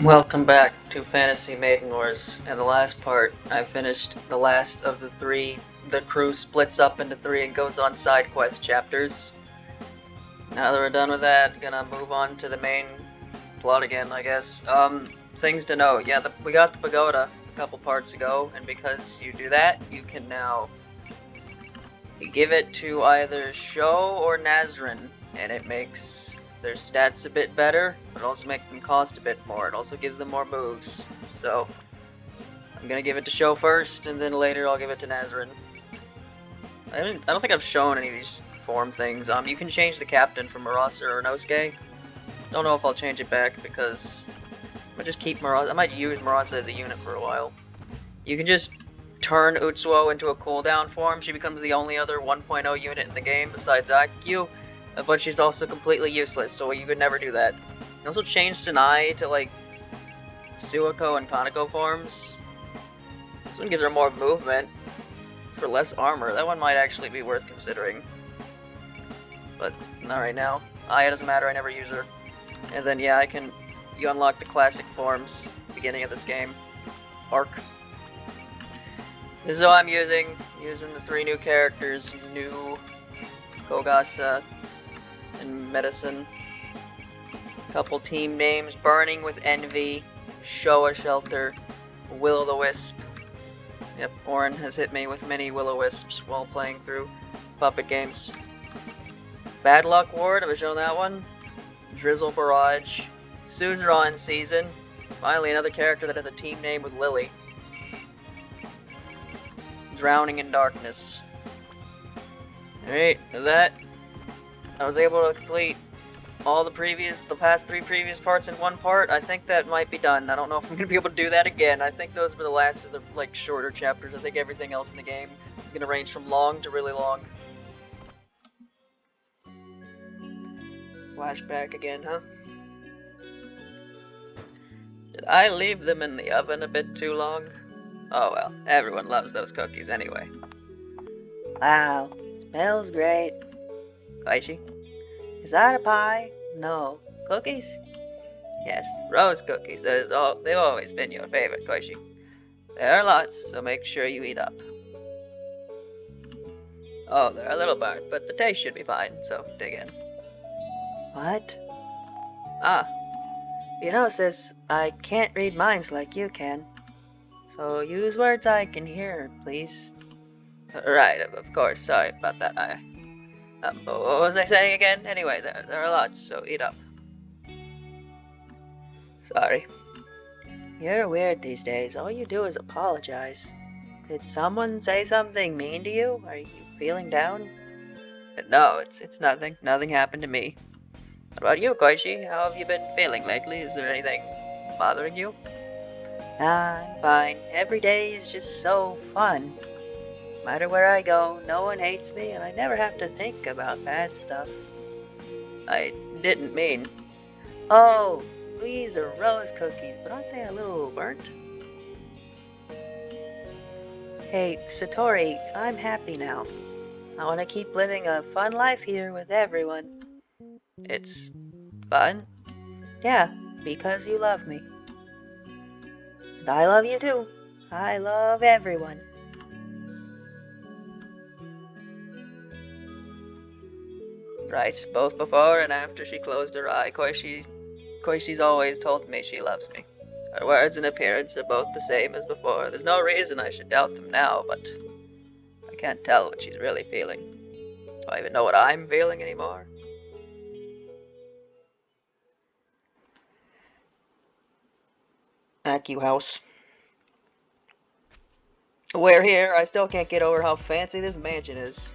Welcome back to Fantasy Maiden Wars. In the last part, I finished the last of the three. The crew splits up into three and goes on side quest chapters. Now that we're done with that, gonna move on to the main plot again, I guess. Things to know. Yeah, we got the pagoda a couple parts ago, and because you do that, you can now give it to either Sho or Nazrin, and it makes their stats a bit better, but it also makes them cost a bit more. It also gives them more moves. So I'm gonna give it to Sho first, and then later I'll give it to Nazrin. I don't think I've shown any of these form things. You can change the captain from Marasa or Nosuke. Don't know if I'll change it back because I might just keep Marasa. I might use Marasa as a unit for a while. You can just turn Utsuo into a cooldown form. She becomes the only other 1.0 unit in the game besides Akyu, but she's also completely useless, so you could never do that. You can also change Sanai to like Suiko and Kaneko forms. This one gives her more movement for less armor. That one might actually be worth considering. But not right now. Aya doesn't matter, I never use her. And then yeah, you unlock the classic forms beginning of this game. Arc. This is what I'm using the three new characters, New, Kogasa, and Medicine. Couple team names, Burning with Envy, Showa Shelter, Will-o'-the-Wisp. Yep, Orin has hit me with many Will-o'-wisps while playing through puppet games. Bad Luck Ward, have I shown that one? Drizzle Barrage, Suzerain Season, finally another character that has a team name with Lily. Drowning in Darkness. Alright, with that, I was able to complete all the past three previous parts in one part. I think that might be done. I don't know if I'm going to be able to do that again. I think those were the last of the, shorter chapters. I think everything else in the game is going to range from long to really long. Flashback again, huh? Did I leave them in the oven a bit too long? Oh well, everyone loves those cookies anyway. Wow, smells great. Koichi? Is that a pie? No. Cookies? Yes, rose cookies. They've always been your favorite, Koichi. There are lots, so make sure you eat up. Oh, they're a little burnt, but the taste should be fine, so dig in. What? Ah. You know, sis, I can't read minds like you can. So use words I can hear, please. Right, of course. Sorry about that. What was I saying again? Anyway, there are lots, so eat up. Sorry. You're weird these days. All you do is apologize. Did someone say something mean to you? Are you feeling down? No, it's nothing. Nothing happened to me. What about you, Koichi? How have you been feeling lately? Is there anything bothering you? Nah, I'm fine. Every day is just so fun. No matter where I go, no one hates me, and I never have to think about bad stuff. I didn't mean. Oh, these are rose cookies, but aren't they a little burnt? Hey, Satori, I'm happy now. I want to keep living a fun life here with everyone. It's fun? Yeah, because you love me. And I love you too. I love everyone. Right, both before and after she closed her eye, Koishi's always told me she loves me. Her words and appearance are both the same as before. There's no reason I should doubt them now, but I can't tell what she's really feeling. Do I even know what I'm feeling anymore? Akyu House. We're here. I still can't get over how fancy this mansion is.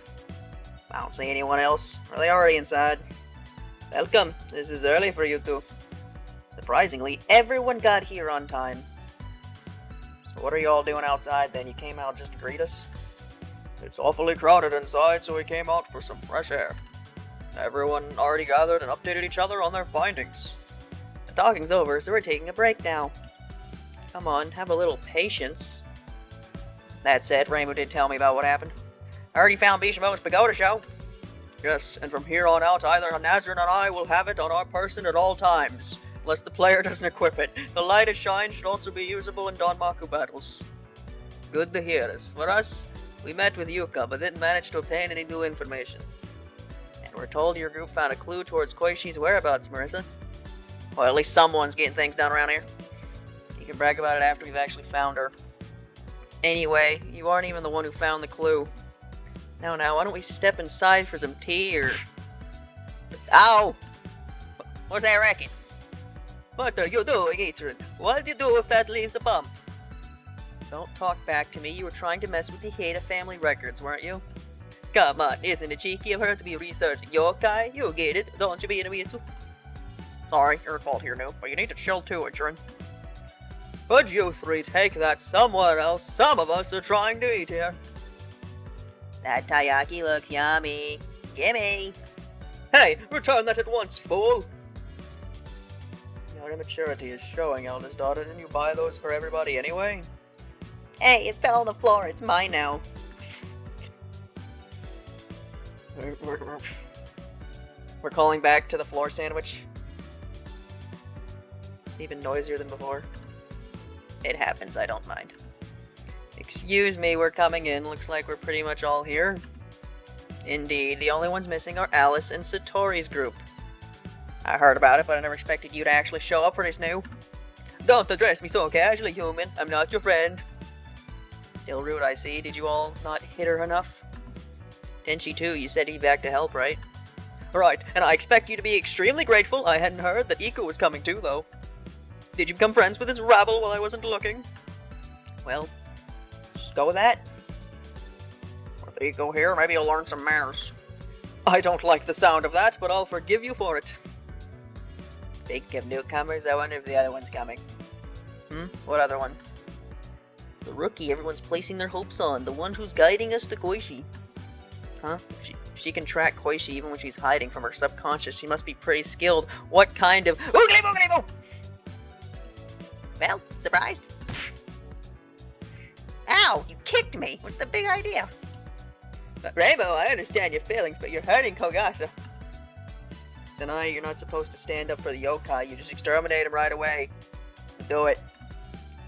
I don't see anyone else. Are they already inside? Welcome. This is early for you two. Surprisingly, everyone got here on time. So what are you all doing outside then? You came out just to greet us? It's awfully crowded inside, so we came out for some fresh air. Everyone already gathered and updated each other on their findings. The talking's over, so we're taking a break now. Come on, have a little patience. That said, Rainbow did tell me about what happened. I already found Bishamo's pagoda show. Yes, and from here on out, either Nazrin and I will have it on our person at all times. unless the player doesn't equip it. The light it shines should also be usable in Danmaku battles. Good to hear. As for us, we met with Yuka, but didn't manage to obtain any new information. And we're told your group found a clue towards Koishi's whereabouts, Marissa. Or at least someone's getting things done around here. You can brag about it after we've actually found her. Anyway, you aren't even the one who found the clue. Now, why don't we step inside for some tea or... Ow! What's that racket? What are you doing, Ethan? What did you do if that leaves a bump? Don't talk back to me. You were trying to mess with the Heda family records, weren't you? Come on, isn't it cheeky of her to be researching yokai? You get it, don't you, Beinamitsu? Sorry, your fault here, noob, but you need to chill too, Ichirin. Could you three take that somewhere else? Some of us are trying to eat here. That taiyaki looks yummy. Gimme! Hey, return that at once, fool! Your immaturity is showing, eldest daughter. Didn't you buy those for everybody anyway? Hey, it fell on the floor. It's mine now. We're calling back to the floor sandwich. Even noisier than before. It happens, I don't mind. Excuse me, we're coming in. Looks like we're pretty much all here. Indeed, the only ones missing are Alice and Satori's group. I heard about it, but I never expected you to actually show up for this new. Don't address me so casually, human. I'm not your friend. Still rude, I see. Did you all not hit her enough? Tenchi too, you said he'd be back to help, right? Right, and I expect you to be extremely grateful. I hadn't heard that Iko was coming too, though. Did you become friends with this rabble while I wasn't looking? Well, just go with that. With Iko here, maybe you'll learn some manners. I don't like the sound of that, but I'll forgive you for it. Speaking of newcomers, I wonder if the other one's coming. What other one? The rookie everyone's placing their hopes on, the one who's guiding us to Koishi. Huh? She can track Koishi even when she's hiding from her subconscious. She must be pretty skilled. What kind of... Oogly boogly boo! Well, surprised? Ow! You kicked me! What's the big idea? But Rainbow, I understand your feelings, but you're hurting Kogasa. Sanai, you're not supposed to stand up for the yokai. You just exterminate him right away. Do it.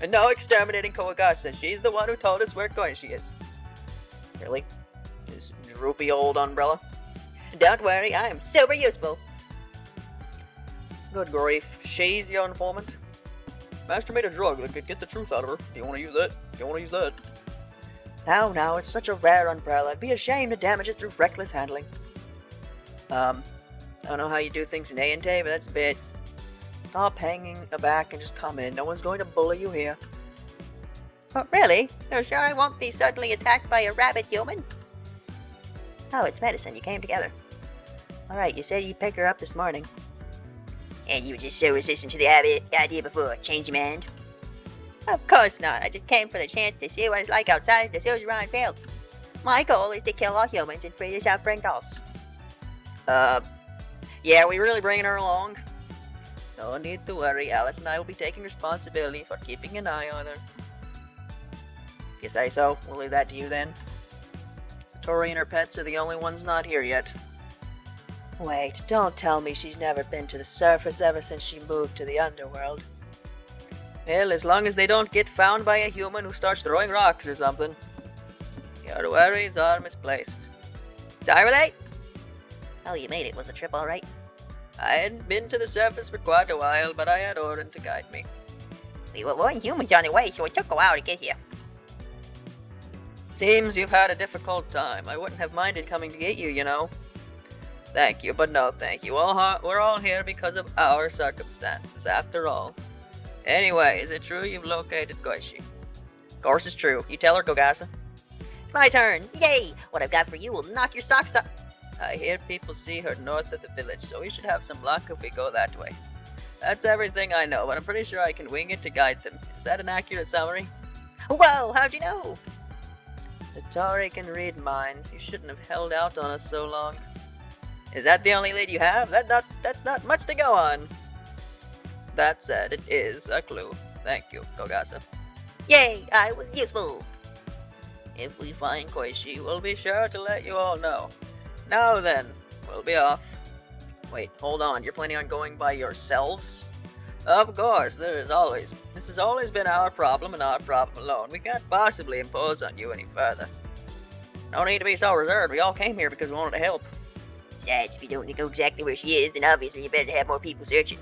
And no exterminating Kogasa. She's the one who told us where Koishi is. Really? This droopy old umbrella? Don't worry, I am super useful. Good grief. She's your informant? Master made a drug that could get the truth out of her. Do you want to use that? Do you want to use that? No, it's such a rare umbrella. I'd be ashamed to damage it through reckless handling. I don't know how you do things in A&T, but that's a bit. Stop hanging aback and just come in. No one's going to bully you here. Oh, really? You're sure I won't be suddenly attacked by a rabbit human? Oh, it's medicine. You came together. Alright, you said you picked her up this morning. And you were just so resistant to the idea before. Change your mind? Of course not. I just came for the chance to see what it's like outside the Suzerain field. My goal is to kill all humans and free the Southbring dolls. Yeah, we really bringing her along? No need to worry. Alice and I will be taking responsibility for keeping an eye on her. If you say so, we'll leave that to you then. Satori and her pets are the only ones not here yet. Wait, don't tell me she's never been to the surface ever since she moved to the underworld. Well, as long as they don't get found by a human who starts throwing rocks or something. Your worries are misplaced. Sorry, late? Oh, you made it. Was the trip alright? I hadn't been to the surface for quite a while, but I had Orin to guide me. We weren't humans on the way, so it took a while to get here. Seems you've had a difficult time. I wouldn't have minded coming to get you, you know. Thank you, but no thank you. We're all here because of our circumstances, after all. Anyway, is it true you've located Koishi? Of course it's true. You tell her, Kogasa. It's my turn. Yay! What I've got for you will knock your socks off. I hear people see her north of the village, so we should have some luck if we go that way. That's everything I know, but I'm pretty sure I can wing it to guide them. Is that an accurate summary? Whoa, how'd you know? Satori can read minds. You shouldn't have held out on us so long. Is that the only lead you have? That's not much to go on. That said, it is a clue. Thank you, Kogasa. Yay, I was useful! If we find Koishi, we'll be sure to let you all know. Now then, we'll be off. Wait, hold on, you're planning on going by yourselves? Of course, this has always been our problem and our problem alone. We can't possibly impose on you any further. No need to be so reserved. We all came here because we wanted to help. Besides, if you don't know exactly where she is, then obviously you better have more people searching.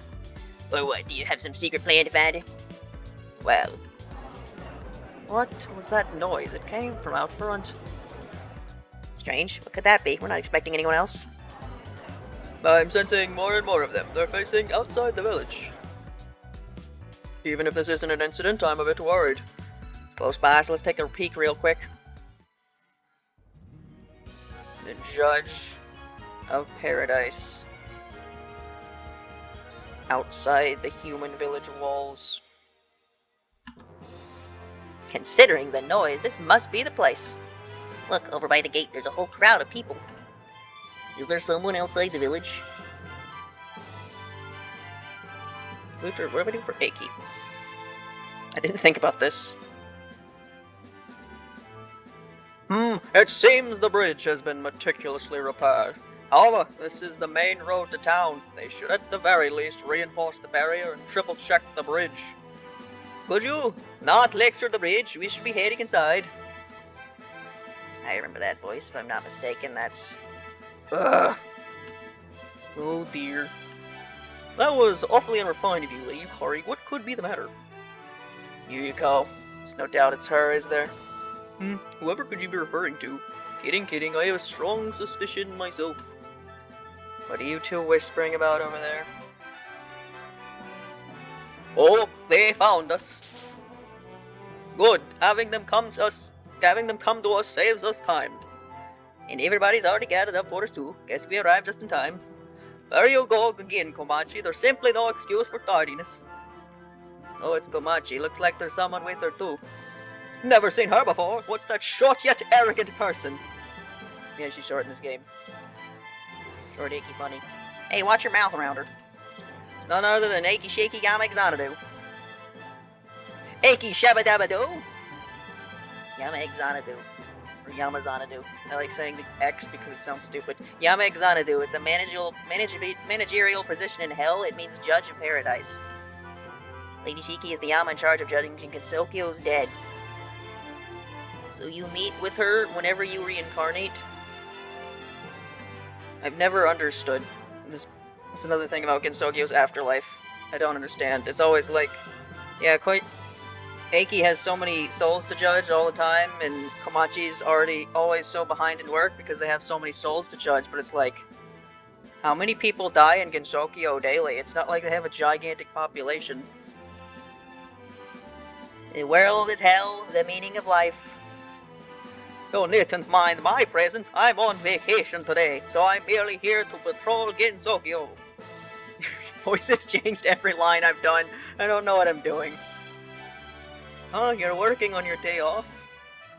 Or what, do you have some secret plan to find her? Well, what was that noise? It came from out front. Strange. What could that be? We're not expecting anyone else. I'm sensing more and more of them. They're facing outside the village. Even if this isn't an incident, I'm a bit worried. It's close by, so let's take a peek real quick. The Judge of Paradise. Outside the human village walls. Considering the noise, this must be the place. Look, over by the gate, there's a whole crowd of people. Is there someone outside the village? What are we doing for Eiki? I didn't think about this. It seems the bridge has been meticulously repaired. However, this is the main road to town. They should at the very least reinforce the barrier and triple check the bridge. Could you not lecture the bridge? We should be heading inside. I remember that voice, if I'm not mistaken. That's... Ugh. Oh dear. That was awfully unrefined of you, Yukari. What could be the matter? Yuriko. There's no doubt it's her, is there? Whoever could you be referring to? Kidding. I have a strong suspicion myself. What are you two whispering about over there? Oh, they found us. Good. Having them come to us saves us time. And everybody's already gathered up for us too. Guess we arrived just in time. There you go again, Komachi. There's simply no excuse for tardiness. Oh, it's Komachi. Looks like there's someone with her too. Never seen her before. What's that short yet arrogant person? Yeah, she's short in this game. Short, Eiki, funny. Hey, watch your mouth around her. It's none other than Eiki Shaky Yama Exanadu. Eiki Shabadabadu! Yama Exanadu. Or Yamazanadu. I like saying the X because it sounds stupid. Yama Exanadu. It's a managerial position in hell. It means Judge of Paradise. Lady Shiki is the Yama in charge of judging Kinsokyo's dead. So you meet with her whenever you reincarnate? I've never understood. This is another thing about Kinsokyo's afterlife. I don't understand. It's always like, yeah, quite... Eiki has so many souls to judge all the time, and Komachi's always so behind in work because they have so many souls to judge, but it's like, how many people die in Gensokyo daily? It's not like they have a gigantic population. The world is hell, the meaning of life. You needn't mind my presence. I'm on vacation today, so I'm merely here to patrol Gensokyo. Voice has changed every line I've done. I don't know what I'm doing. Oh, you're working on your day off?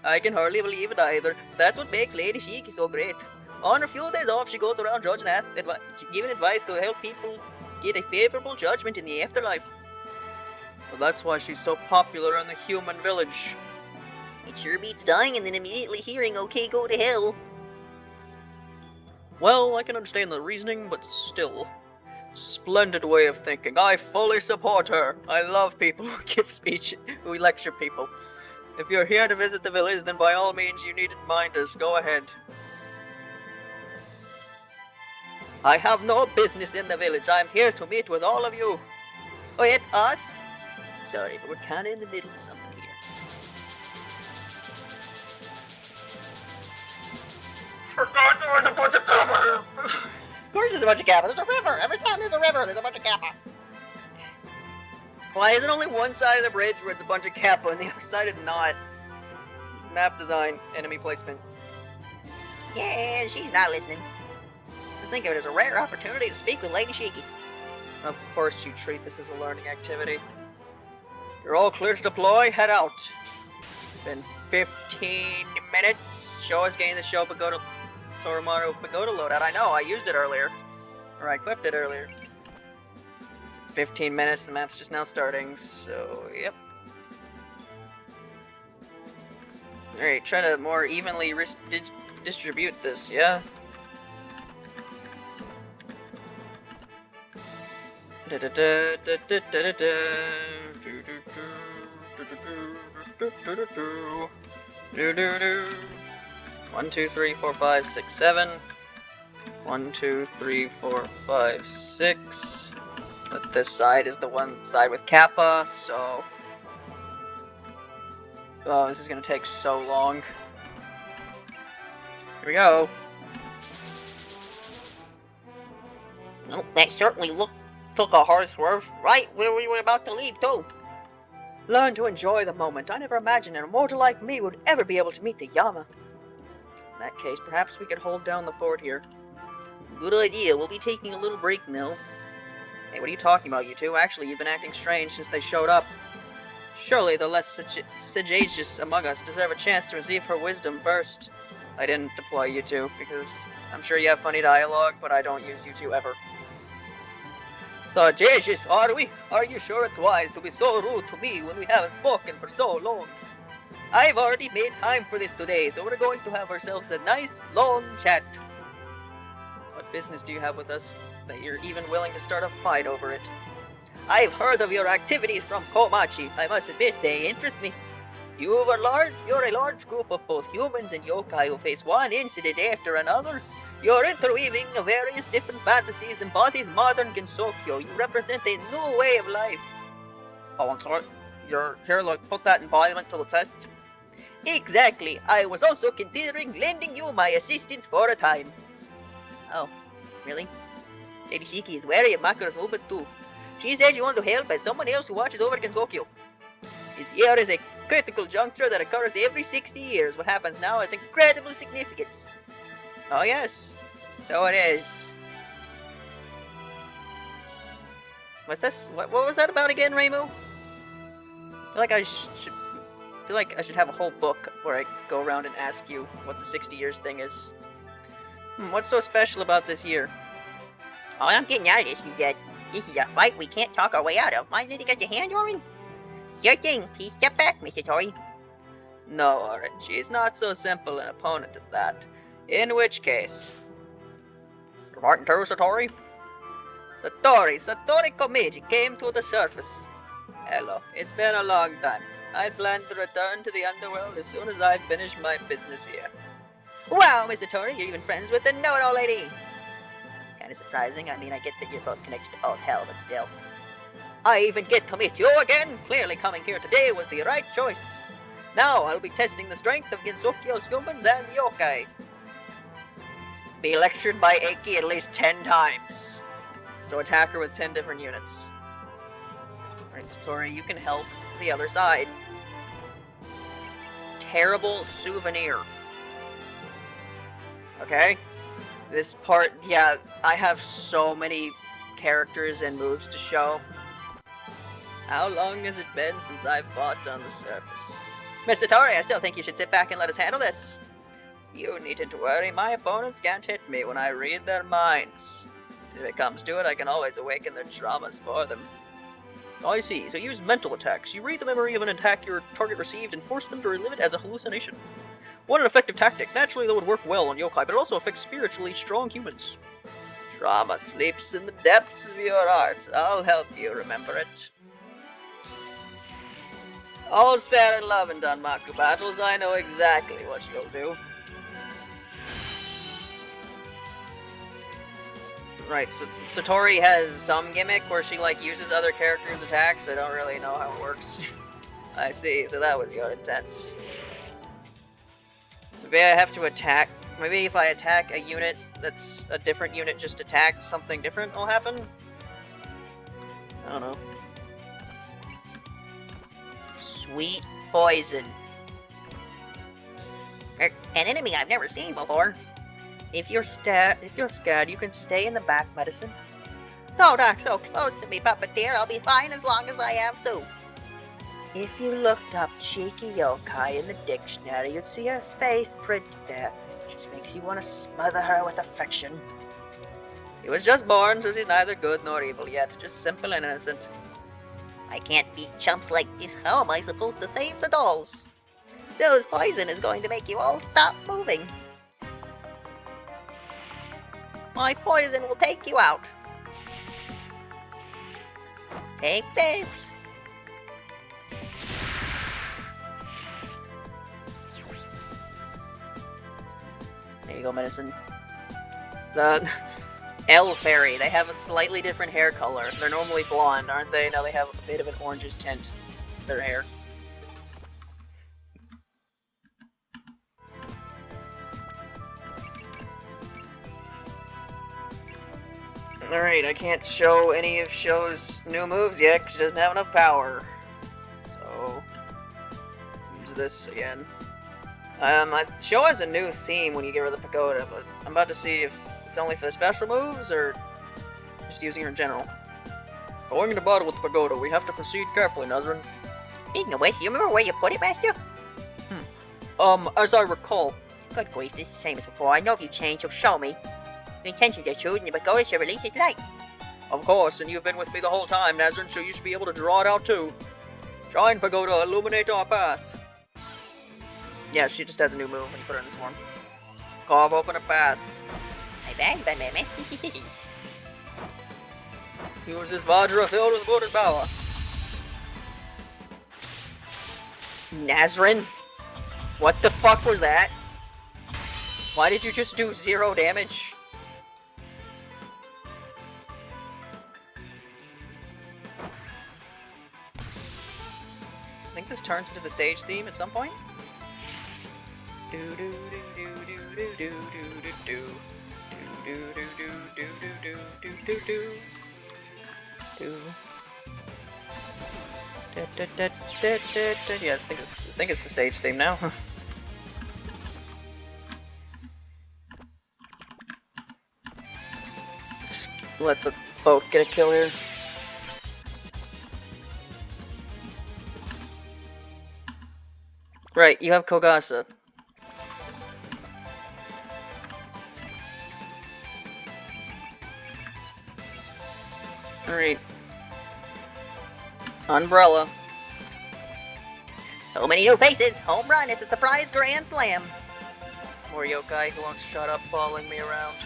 I can hardly believe it either. That's what makes Lady Shiki so great. On her few days off, she goes around judging and giving advice to help people get a favorable judgment in the afterlife. So that's why she's so popular in the human village. It sure beats dying and then immediately hearing, okay, go to hell. Well, I can understand the reasoning, but still. Splendid way of thinking. I fully support her. I love people who give speech, who lecture people. If you're here to visit the village, then by all means you needn't mind us. Go ahead. I have no business in the village. I'm here to meet with all of you. Wait, us? Sorry, but we're kinda in the middle of something here. Of course there's a bunch of kappa. There's a river. Every time there's a river, there's a bunch of kappa. Why isn't only one side of the bridge where it's a bunch of kappa and the other side is not? It's map design, enemy placement. Yeah, she's not listening. Just think of it as a rare opportunity to speak with Lady Shiki. Of course you treat this as a learning activity. You're all clear to deploy, head out. It's been 15 minutes. Show us getting the show Pagoda Torimaru Pagoda loadout. I know, I used it earlier. Or I equipped it earlier. It's 15 minutes, the map's just now starting, so yep. Alright, try to more evenly distribute this, yeah? One, two, three, four, five, six, 7. 1, 2, 3, 4, 5, 6. But this side is the one side with Kappa, so... Oh, this is gonna take so long. Here we go. Well, that certainly took a hard swerve right where we were about to leave, too. Learn to enjoy the moment. I never imagined an immortal like me would ever be able to meet the Yama. In that case, perhaps we could hold down the fort here. Good idea. We'll be taking a little break now. Hey, what are you talking about, you two? Actually, you've been acting strange since they showed up. Surely the less sagacious among us deserve a chance to receive her wisdom first. I didn't deploy you two, because I'm sure you have funny dialogue, but I don't use you two ever. Sagacious, are we? Are you sure it's wise to be so rude to me when we haven't spoken for so long? I've already made time for this today, so we're going to have ourselves a nice, long chat. What business do you have with us that you're even willing to start a fight over it? I've heard of your activities from Komachi. I must admit, they interest me. You're a large group of both humans and yokai who face one incident after another. Your interweaving of various different fantasies embodies modern Gensokyo. You represent a new way of life. Oh, I'm sorry. Here, look, put that embodiment to the test. Exactly. I was also considering lending you my assistance for a time. Oh, really? Lady Shiki is wary of Makura's movements too. She says you want to help as someone else who watches over Gensokyo. This year is a critical juncture that occurs every 60 years. What happens now has incredible significance. Oh yes, so it is. What's this? What was that about again, Reimu? I feel like I should have a whole book where I go around and ask you what the 60 years thing is. What's so special about this year? All I'm getting out of this is a fight we can't talk our way out of. Mind letting us a hand, Orin? Sure thing. Please step back, Mr. Tori. No, Orin. She's not so simple an opponent as that. In which case... You're Martin too, Satori? Satori Komeiji came to the surface. Hello. It's been a long time. I plan to return to the underworld as soon as I finish my business here. Wow, Mr. Tori, you're even friends with the know-it-all lady. Kinda surprising. I mean, I get that you're both connected to all of hell, but still. I even get to meet you again. Clearly coming here today was the right choice. Now I'll be testing the strength of Gensokyo's humans and the yokai. Be lectured by Eiki at least 10 times. So attack her with 10 different units. Alright, Satori, you can help the other side. Terrible souvenir. Okay? This part, yeah, I have so many characters and moves to show. How long has it been since I've fought on the surface? Mr. Tori, I still think you should sit back and let us handle this. You needn't worry, my opponents can't hit me when I read their minds. If it comes to it, I can always awaken their traumas for them. I see, so use mental attacks. You read the memory of an attack your target received and force them to relive it as a hallucination. What an effective tactic. Naturally, that would work well on yokai, but it also affects spiritually strong humans. Trauma sleeps in the depths of your heart. I'll help you remember it. All's fair in love in Danmaku battles. I know exactly what you'll do. Right, so Satori has some gimmick where she uses other characters' attacks. I don't really know how it works. I see, so that was your intent. Maybe I have to attack. Maybe if I attack a unit that's a different unit just attacked, something different will happen? I don't know. Sweet poison. An enemy I've never seen before. If you're scared, you can stay in the back, medicine. Don't act so close to me, puppeteer. I'll be fine as long as I have to. If you looked up cheeky yokai in the dictionary, you'd see her face printed there. Just makes you want to smother her with affection. He was just born, so she's neither good nor evil yet. Just simple and innocent. I can't beat chumps like this. How am I supposed to save the dolls? Those poison is going to make you all stop moving. My poison will take you out. Take this! There you go, medicine. The L Fairy, they have a slightly different hair color. They're normally blonde, aren't they? Now they have a bit of an orangish tint to their hair. Alright, I can't show any of Show's new moves yet because she doesn't have enough power. So, use this again. Show has a new theme when you get rid of the pagoda, but I'm about to see if it's only for the special moves or just using her in general. Going into battle with the pagoda, we have to proceed carefully, Nazrin. Speaking of which, you remember where you put it, Master? As I recall. Good grief, it's the same as before. I know if you change, so show me. Your intentions are true, and the pagoda should release its light. Of course, and you've been with me the whole time, Nazrin, so you should be able to draw it out too. Shine, pagoda, illuminate our path. Yeah, she just has a new move when you put her in this form. Carve open a path. I bet if I may, Master. Use this Vajra filled with Buddha's power. Nazrin? What the fuck was that? Why did you just do 0 damage? I think this turns into the stage theme at some point. Do do do do do do do do do do do do do do do do do. Yes, I think it's the stage theme now. Just let the boat get a kill here. Right, you have Kogasa. Alright. Umbrella. So many new faces! Home run! It's a surprise grand slam! More yokai who won't shut up following me around.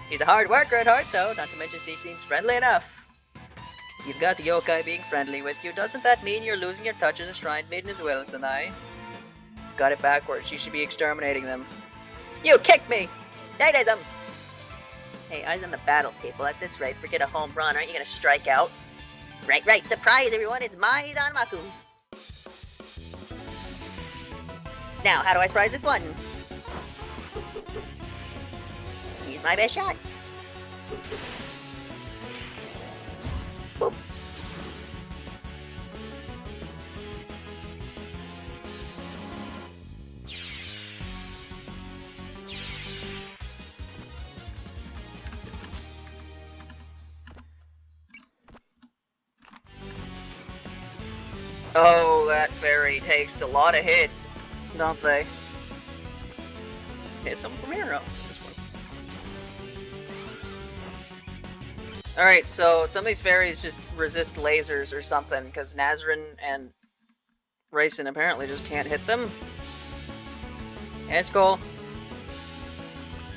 He's a hard worker at heart, though, not to mention he seems friendly enough. You've got the yokai being friendly with you. Doesn't that mean you're losing your touch as a shrine maiden as well as an eye? Got it backwards. You should be exterminating them. You kicked me! Sadism! Hey, eyes on the battle, people. At this rate, forget a home run. Aren't you gonna strike out? Right, right. Surprise, everyone. It's my Danmaku. Now, how do I surprise this one? Here's my best shot. Boop. Oh, that fairy takes a lot of hits, don't they? Hit some from here. Oh, what's this one? Alright, so some of these fairies just resist lasers or something, because Nazrin and Raisin apparently just can't hit them. Escol.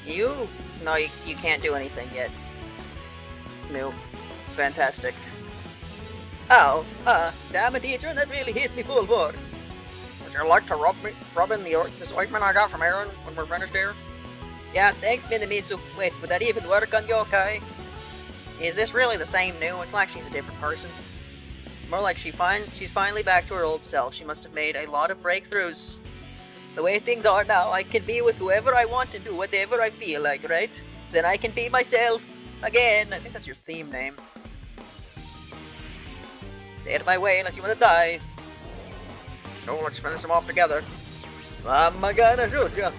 You? No, you can't do anything yet. Nope. Fantastic. Oh, damn it, teacher, that really hit me full force. Would you like to rub in this ointment I got from Aaron when we're finished here? Yeah, thanks, Minamitsu. Wait, would that even work on yokai? Is this really the same new? It's like she's a different person. It's more like she's finally back to her old self. She must have made a lot of breakthroughs. The way things are now, I can be with whoever I want to do whatever I feel like, right? Then I can be myself again. I think that's your theme name. Stay out of my way unless you want to die. No, let's finish them off together. I'm gonna shoot ya.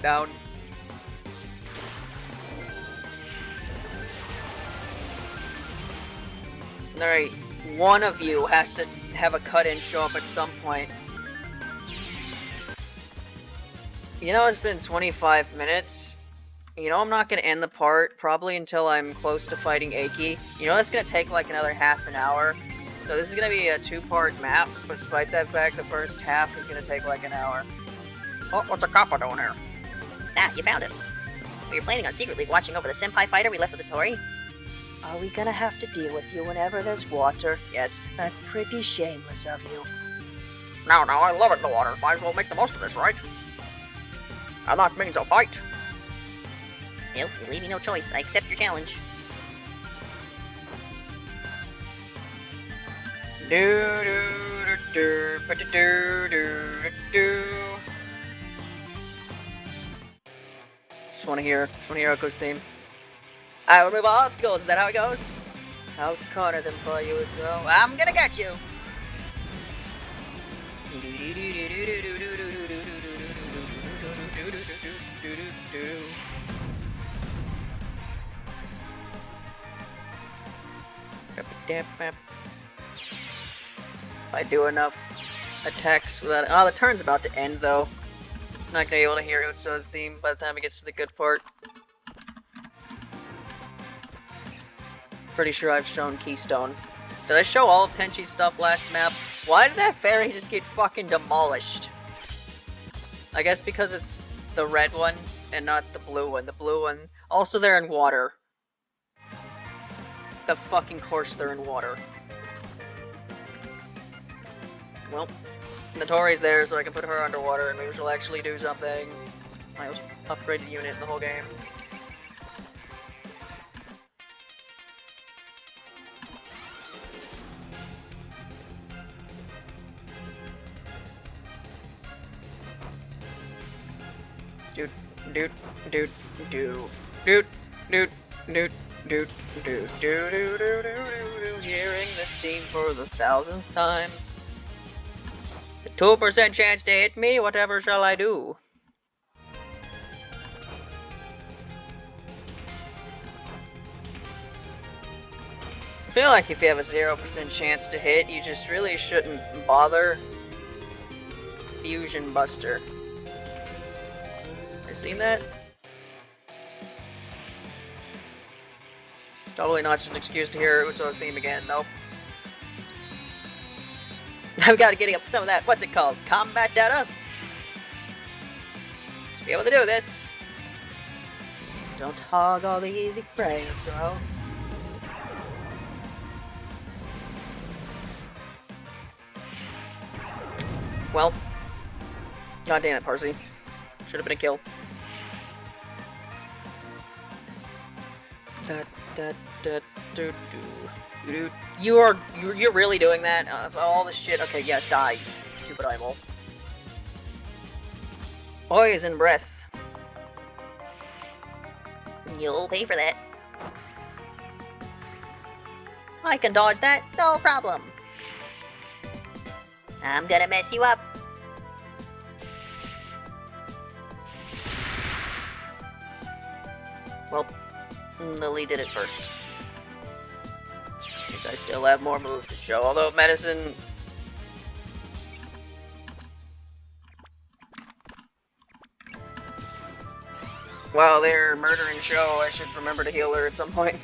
Down. Alright, one of you has to have a cut-in show up at some point. You know, it's been 25 minutes. You know I'm not gonna end the part probably until I'm close to fighting Eiki. You know that's gonna take like another half an hour. So this is gonna be a 2-part map, but despite that fact, the first half is gonna take like an hour. Oh, what's a copper doing here? Ah, you found us. We were planning on secretly watching over the senpai fighter we left with the Tori. Are we gonna have to deal with you whenever there's water? Yes, that's pretty shameless of you. No, I love it in the water. Might as well make the most of this, right? And that means a fight. Well, you leave me no choice. I accept your challenge. Just wanna hear Oko's theme. I remove all obstacles, is that how it goes? I'll corner them for you as well. I'm gonna get you! If I do enough attacks without... Oh, the turn's about to end, though. I'm not gonna be able to hear Utsu's theme by the time it gets to the good part. Pretty sure I've shown Keystone. Did I show all of Tenchi's stuff last map? Why did that fairy just get fucking demolished? I guess because it's the red one and not the blue one. The blue one... Also, they're in water. The fucking course they're in water. Well, Notori's there, so I can put her underwater and maybe she'll actually do something. My most upgraded unit in the whole game. Hearing this theme for the 1000th time. The 2% chance to hit me, whatever shall I do? I feel like if you have a 0% chance to hit, you just really shouldn't bother. Fusion Buster. You seen that? It's totally not just an excuse to hear Utsu's theme again, nope. I've got to get up some of that, what's it called? Combat data? To be able to do this. Don't hog all the easy prey, Utsu. Well. God damn it, Parsley. Should have been a kill. You're really doing that? All this shit? Okay, yeah, die, stupid eyeball. Poison breath. You'll pay for that. I can dodge that, no problem. I'm gonna mess you up. Well, Lily did it first. Which I still have more moves to show, although medicine... While they're murdering Show, I should remember to heal her at some point.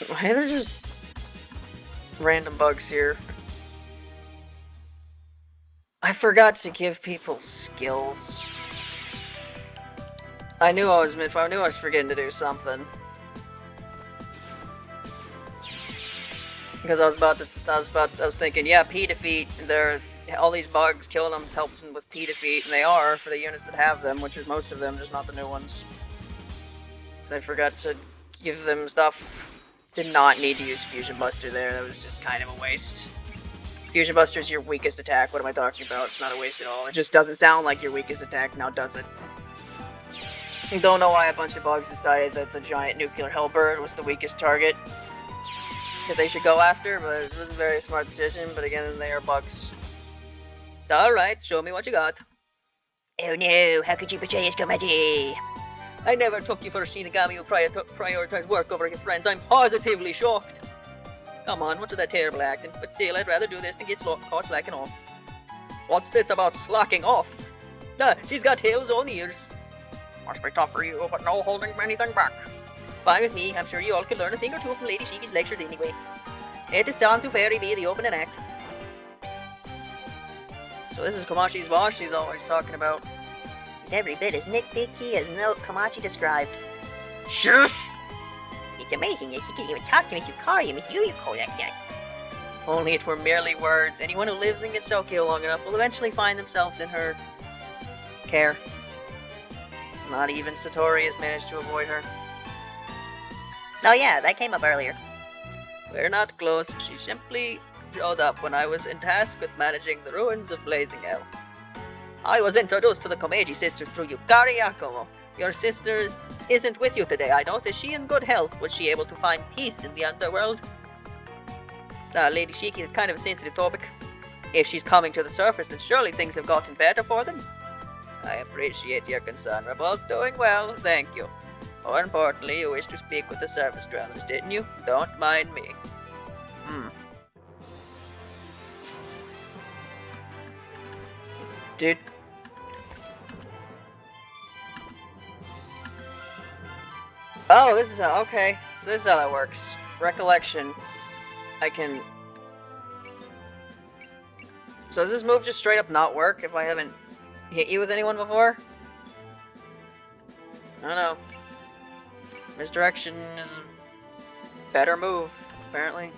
Why are there just random bugs here? I forgot to give people skills. I knew I was forgetting to do something. Because I was thinking, yeah, P defeat, all these bugs, killing them is helping with P defeat, and they are for the units that have them, which is most of them, just not the new ones. Because I forgot to give them stuff. Did not need to use Fusion Buster there, that was just kind of a waste. Fusion Buster is your weakest attack, what am I talking about? It's not a waste at all, it just doesn't sound like your weakest attack, now does it? I don't know why a bunch of bugs decided that the giant nuclear hellbird was the weakest target that they should go after, but it was a very smart decision, but again, they are bugs. Alright, show me what you got. Oh no, how could you betray us, Komachi? I never took you for a Shinigami who prioritized work over your friends. I'm positively shocked. Come on, what's with that terrible acting? But still, I'd rather do this than get caught slacking off. What's this about slacking off? Duh, she's got tails on ears. Must be tough for you, but no holding anything back. Fine with me, I'm sure you all could learn a thing or two from Lady Shiki's lectures anyway. Let the Sansu Fairy be the opening act. So this is Komachi's boss she's always talking about. She's every bit as nitpicky as Komachi described. Shush! It's amazing that he can even talk to me through Kari with you call that cat. If only it were merely words. Anyone who lives in Gensokyo long enough will eventually find themselves in her care. Not even Satori has managed to avoid her. Oh yeah, that came up earlier. We're not close. She simply showed up when I was in task with managing the ruins of Blazing Hell. I was introduced to the Komeiji sisters through Yukari Yakumo. Your sister isn't with you today, I note. Is she in good health? Was she able to find peace in the underworld? Lady Shiki is kind of a sensitive topic. If she's coming to the surface, then surely things have gotten better for them. I appreciate your concern. We're both doing well, thank you. More importantly, you wish to speak with the service dwellers, didn't you? Don't mind me. Dude. Oh, this is how, okay. So this is how that works. Recollection. I can... So does this move just straight up not work if I haven't hit you with anyone before? I don't know. Misdirection is a better move, apparently.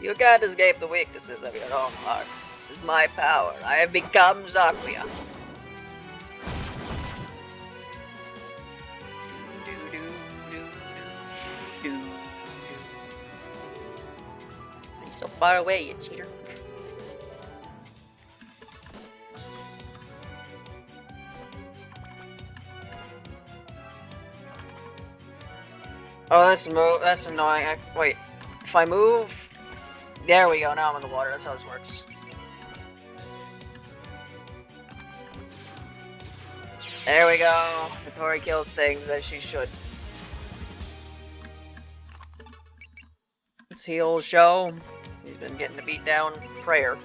You can't escape the weaknesses of your own heart. This is my power. I have become Zakuya. You're so far away, you cheater. Oh, that's annoying. Wait, if I move... There we go, now I'm in the water, that's how this works. There we go. Satori kills things as she should. Let's heal Sho. He's been getting a beat down prayer.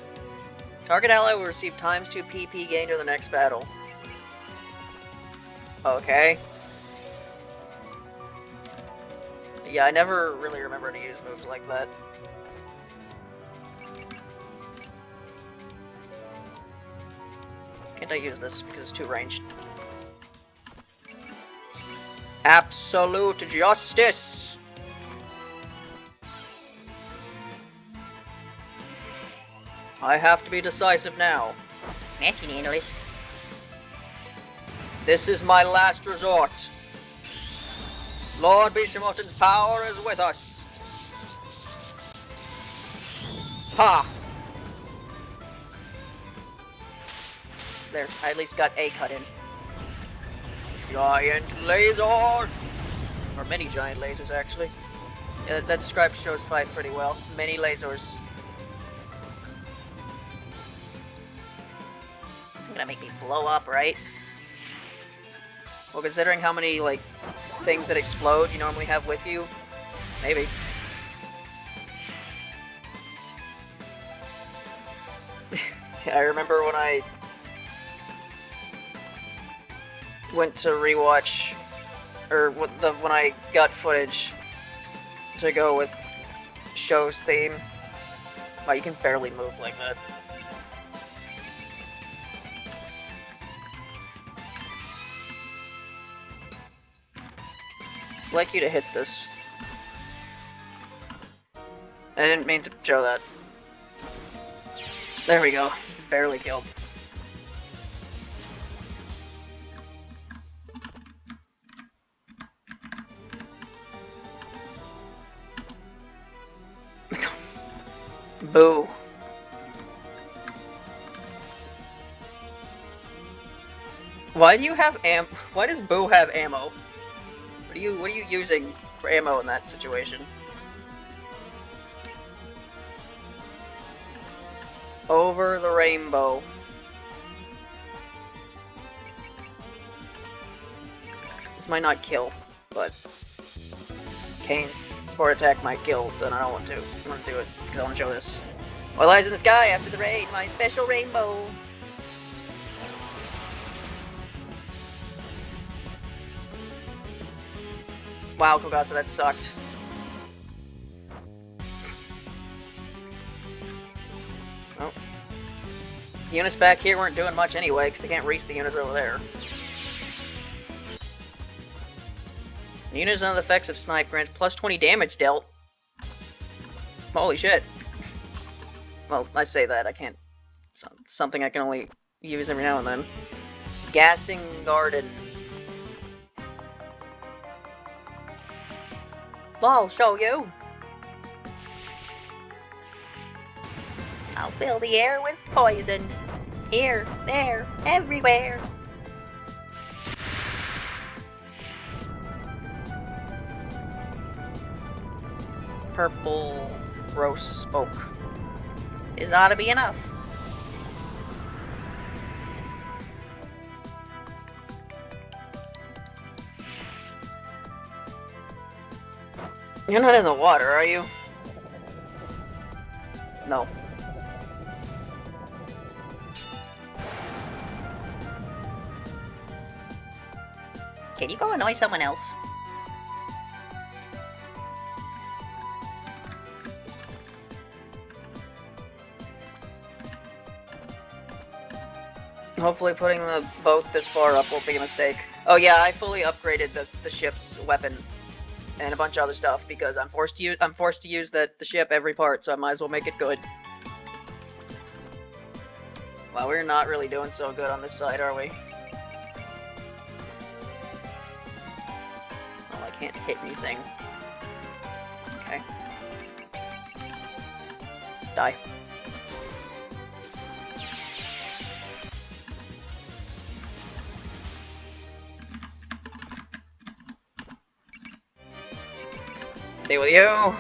Target ally will receive ×2 PP gained in the next battle. Okay. Yeah, I never really remember to use moves like that. Can't I use this because it's too ranged? Absolute justice! I have to be decisive now. That can handle this. This is my last resort. Lord Bishamoton's power is with us. Ha! There, I at least got a cut in. Giant laser! Or many giant lasers, actually. Yeah, that describes Sho's fight pretty well. Many lasers. It's gonna make me blow up, right? Well, considering how many, like, things that explode you normally have with you, maybe. I remember when I went to rewatch, or when I got footage to go with Sho's theme. Wow, you can barely move like that. I'd like you to hit this. I didn't mean to show that. There we go. Barely killed. Boo. Why do you have why does Boo have ammo? What are you using for ammo in that situation? Over the rainbow. This might not kill, but Kane's sport attack might kill, so I don't want to. I want to do it because I want to show this. What lies in the sky after the rain? My special rainbow. Wow, Kogasa, that sucked. Oh. The units back here weren't doing much anyway, because they can't reach the units over there. Units under the effects of snipe grants plus 20 damage dealt. Holy shit. Well, I say that, I can't... Something I can only use every now and then. Gassing Garden. I'll show you. I'll fill the air with poison. Here, there, everywhere. Purple gross smoke. This ought to be enough. You're not in the water, are you? No. Can you go annoy someone else? Hopefully putting the boat this far up won't be a mistake. Oh yeah, I fully upgraded the ship's weapon and a bunch of other stuff because I'm forced to use the ship every part, so I might as well make it good. Well, we're not really doing so good on this side, are we? Oh, I can't hit anything. Okay. Die. Stay with you.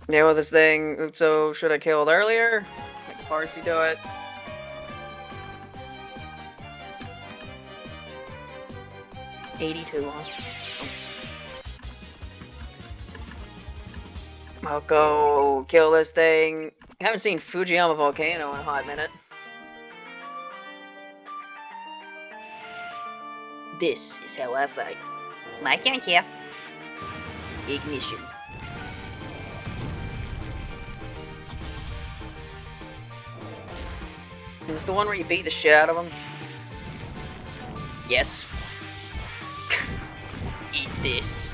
Deal with this thing. So should I kill it earlier? Make Parsi do it. $82, huh? I'll go kill this thing. I haven't seen Fujiyama Volcano in a hot minute. This is how I fight. My turn here. Ignition. It's the one where you beat the shit out of him? Yes. Eat this.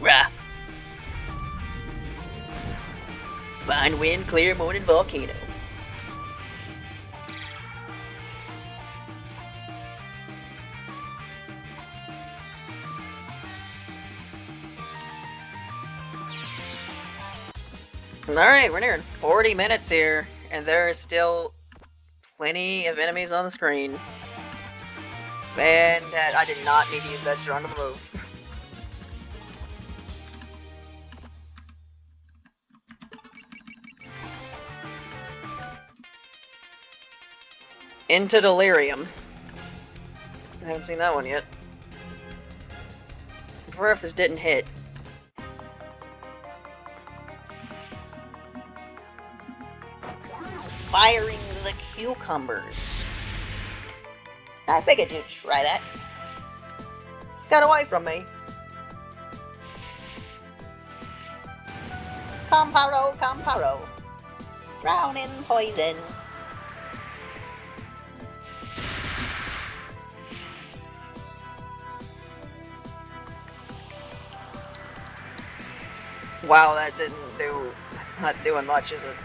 Rah. Fine wind, clear morning volcano. Alright, we're nearing 40 minutes here, and there are still plenty of enemies on the screen. And I did not need to use that strong of a move. Into Delirium. I haven't seen that one yet. Where if this didn't hit? Firing the cucumbers. I figured you'd try that. Got away from me. Comparo, comparo. Drown in poison. Wow, that didn't do... That's not doing much, is it?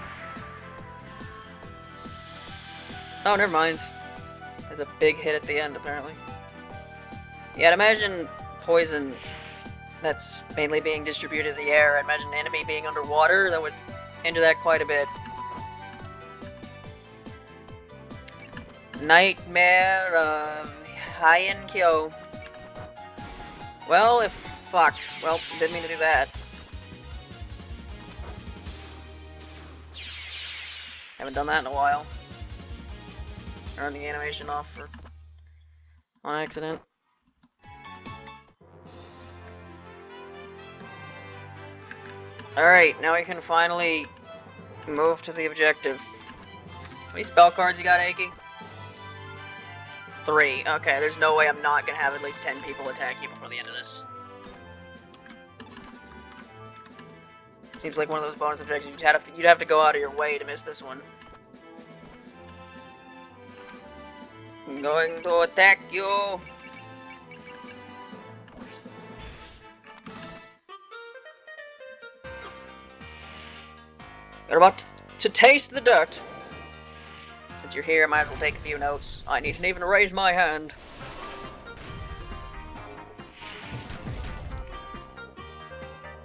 Oh, never mind. There's a big hit at the end, apparently. Yeah, I'd imagine poison that's mainly being distributed in the air. I'd imagine enemy being underwater, that would hinder that quite a bit. Nightmare of Hyenkyo. Well, fuck. Well, didn't mean to do that. Haven't done that in a while. Turn the animation off on accident. Alright, now we can finally move to the objective. How many spell cards you got, Eiki? 3. Okay, there's no way I'm not gonna have at least 10 people attack you before the end of this. Seems like one of those bonus objectives you'd have to go out of your way to miss this one. I'm going to attack you. You're about to taste the dirt. Since you're here, I might as well take a few notes. I needn't even raise my hand.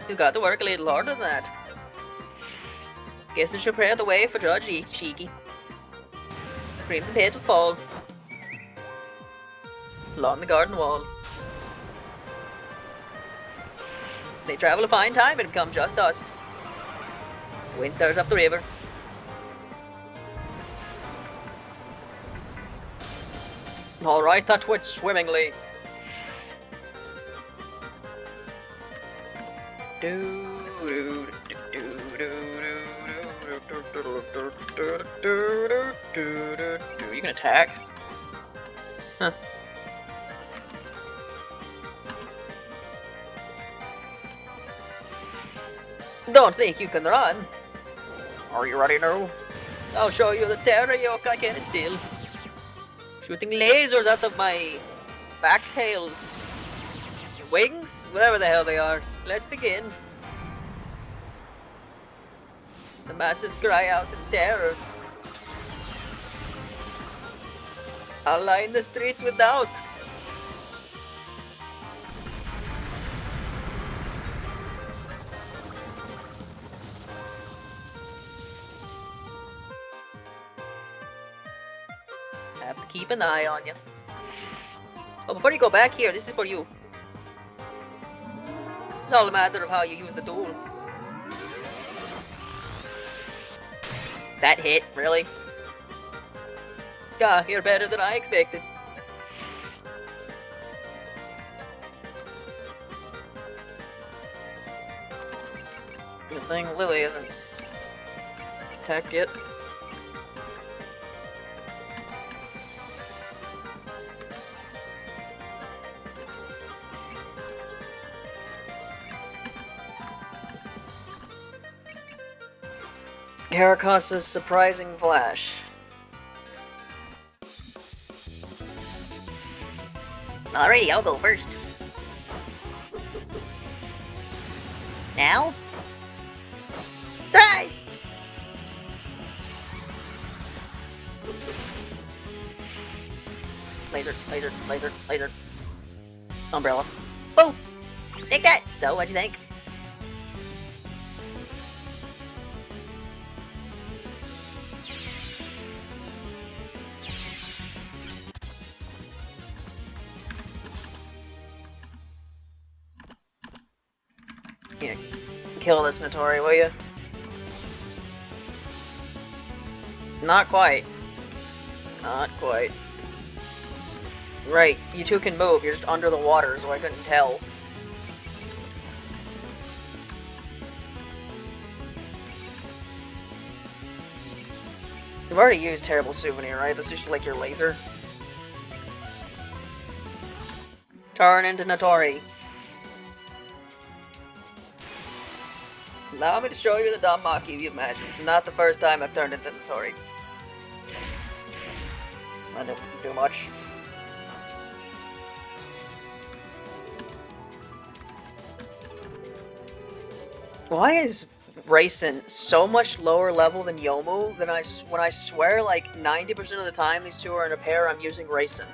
You got to work a little harder than that. Guess I should prepare the way for Judge Eiki. Crimson petals fall along the garden wall. They travel a fine time and become just dust. Wind stirs up the river. Alright, that went swimmingly. You can attack? Huh. Don't think you can run. Are you ready now? I'll show you the terror yoke I can instill. Shooting lasers out of my back tails. Wings? Whatever the hell they are. Let's begin. The masses cry out in terror. I'll line the streets with doubt. I have to keep an eye on you. Oh, before you go back here, this is for you. It's all a matter of how you use the tool. That hit, really? Yeah, you're better than I expected. Good thing Lily isn't attacked yet. Karakos' surprising flash. Alrighty, I'll go first. Now? Surprise! Laser, laser, laser, laser. Umbrella. Boom! Take that! So, what'd you think? Yeah, kill this Notori, will you? Not quite. Not quite. Right, you two can move, you're just under the water, so I couldn't tell. You've already used Terrible Souvenir, right? This is just like your laser. Turn into Notori. Allow me to show you the Danmaku you imagine. It's not the first time I've turned into Notori. I didn't do much. Why is Raisin so much lower level than Yomu than when I swear like 90% of the time these two are in a pair, I'm using Raisin?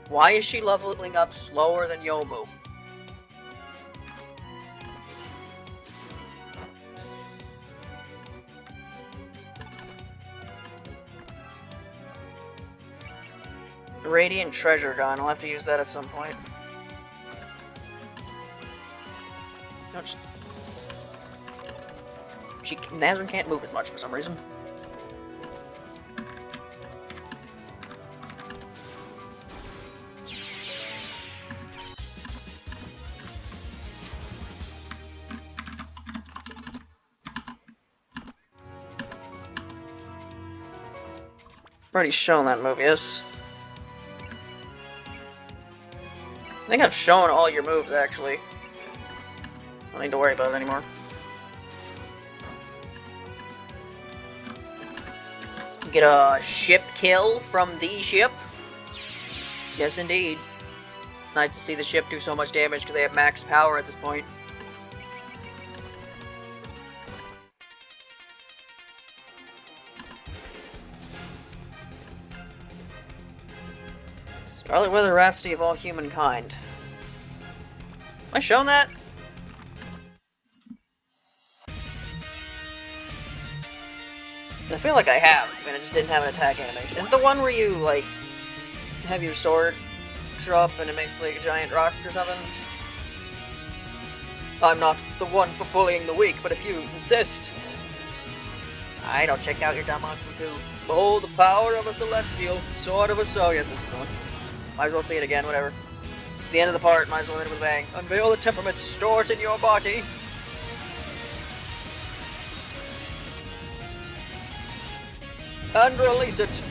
Why is she leveling up slower than Yomu? Radiant Treasure Gun, I'll have to use that at some point. No, Nazrin can't move as much for some reason. Already shown that move, yes. I think I've shown all your moves, actually. I don't need to worry about it anymore. Get a ship kill from the ship. Yes, indeed. It's nice to see the ship do so much damage because they have max power at this point. Scarlet Weather Rhapsody of all humankind. Am I shown that? I feel like I have, and it just didn't have an attack animation. Is the one where you, like, have your sword drop and it makes, like, a giant rock or something? I'm not the one for bullying the weak, but if you insist. Alright, I'll check out your Damaku too. Behold the power of a celestial, sword of a soul. Yes, this is the one. Might as well see it again, whatever. It's the end of the part, might as well end it with a bang. Unveil the temperament stored in your body. And release it.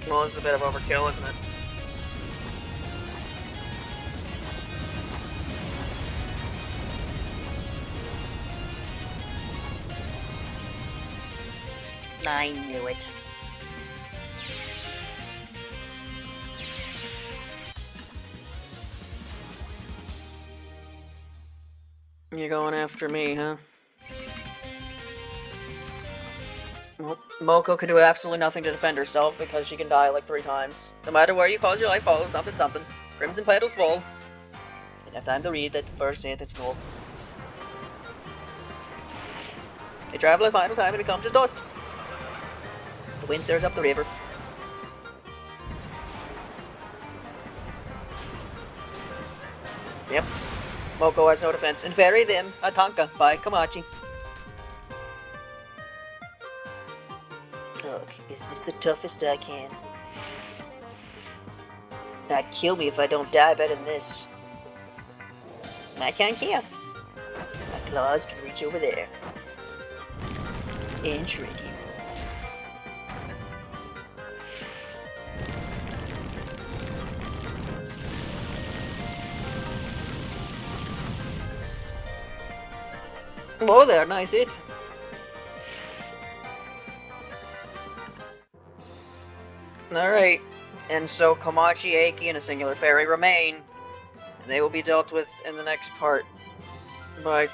Well, this is a bit of overkill, isn't it? I knew it. You're going after me, huh? Well, Moko can do absolutely nothing to defend herself because she can die like 3 times. No matter where you cause your life follow, something something. Crimson petals fall. Didn't have time to read that first sentence goal. They travel a final time and become just dust. The wind stirs up the river. Yep. Moko has no defense. And bury them, Atanka, by Kamachi. Look, is this the toughest I can? That'd kill me if I don't die better than this. And I can't here. My claws can reach over there. And shrink you. Whoa there, nice hit. Alright, and so Komachi, Eiki, and a singular fairy remain, and they will be dealt with in the next part by